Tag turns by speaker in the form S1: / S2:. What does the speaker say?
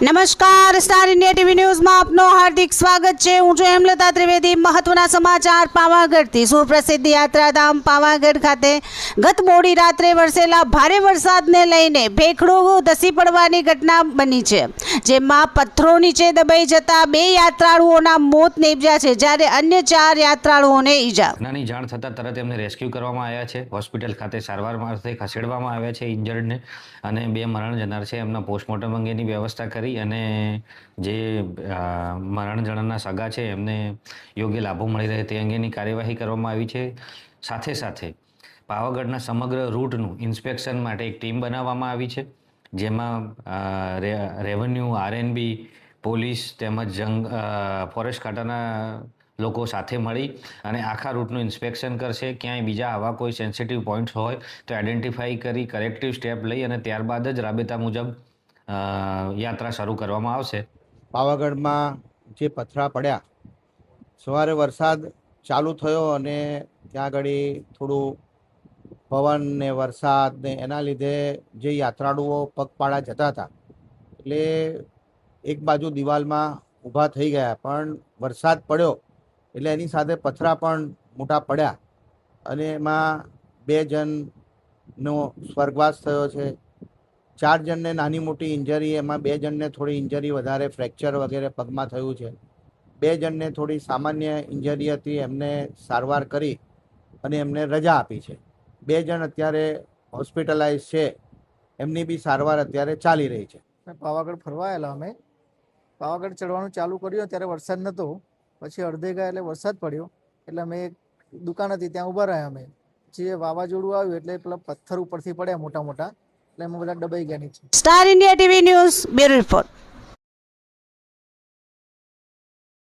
S1: નમસ્કાર, star India TV ન્યૂઝમાં આપનું હાર્દિક સ્વાગત છે। હું છું હેમલતા ત્રિવેદી। મહત્વના સમાચાર પાવાગઢથી। સુપ્રસિદ્ધ યાત્રાધામ પાવાગઢ ખાતે ગત મોડી રાત્રે વરસેલા ભારે વરસાદને લઈને ભેખડું ધસી પડવાની ઘટના બની છે, જેમાં પથ્થરો નીચે દબાઈ જતા 2 યાત્રાળુઓના મોત નીપજ્યા છે, જ્યારે અન્ય 4 યાત્રાળુઓને ઈજા।
S2: ઘટનાની જાણ થતાં તરત એમને રેસ્ક્યુ કરવામાં આવ્યા છે, હોસ્પિટલ ખાતે સારવાર માટે ખસેડવામાં આવ્યા છે ઇન્જર્ડને, અને 2 મરણ જનાર છે એમના પોસ્ટમોર્ટમ અંગેની વ્યવસ્થા કરી અને જે મરણ જનારના સગા છે એમને યોગ્ય લાભો મળી રહે તે અંગેની કાર્યવાહી કરવામાં આવી છે। સાથે સાથે પાવાગઢના સમગ્ર રૂટનું ઇન્સ્પેક્શન માટે એક ટીમ બનાવવામાં આવી છે, જેમાં રેવન્યુ, આરએનબી, પોલીસ તેમજ ફોરેસ્ટ ખાતાના લોકો સાથે મળી અને આખા રૂટનું ઇન્સ્પેક્શન કરશે। ક્યાંય બીજા આવા કોઈ સેન્સિટિવ પોઈન્ટ્સ હોય તો આઈડેન્ટિફાઈ કરી કરેક્ટિવ સ્ટેપ લઈ અને ત્યારબાદ જ રાબેતા મુજબ યાત્રા શરૂ કરવામાં આવશે।
S3: પાવાગઢમાં જે પથરા પડ્યા, સવારે વરસાદ ચાલુ થયો અને ત્યાં આગળ થોડું પવન ને વરસાદ ને એના લીધે જે યાત્રાળુઓ પગપાળા જતા હતા એટલે એક બાજુ દિવાલમાં ઊભા થઈ ગયા, પણ વરસાદ પડ્યો એટલે એની સાથે પથરા પણ મોટા પડ્યા અને એમાં 2 જણનો સ્વર્ગવાસ થયો છે। 4 જણને નાની મોટી ઇન્જરી, એમાં 2 જણને થોડી ઇન્જરી વધારે, ફ્રેક્ચર વગેરે પગમાં થયું છે। 2 જણને થોડી સામાન્ય ઇન્જરી હતી, એમને સારવાર કરી અને એમને રજા આપી છે। 2 જણ અત્યારે હોસ્પિટલાઇઝ છે, એમની બી સારવાર અત્યારે ચાલી રહી છે।
S4: પાવાગઢ ફરવા આવેલા અમે પાવાગઢ ચડવાનું ચાલુ કર્યું ત્યારે વરસાદ નહોતો, પછી અડધે ગયા એટલે વરસાદ પડ્યો, એટલે અમે એક દુકાન હતી ત્યાં ઊભા રહ્યા। અમે પછી વાવાઝોડું આવ્યું એટલે પેલા પથ્થર ઉપરથી પડ્યા મોટા મોટા, એટલે અમે બધા દબાઈ ગયા નીચે।
S1: Star India TV news bureau report.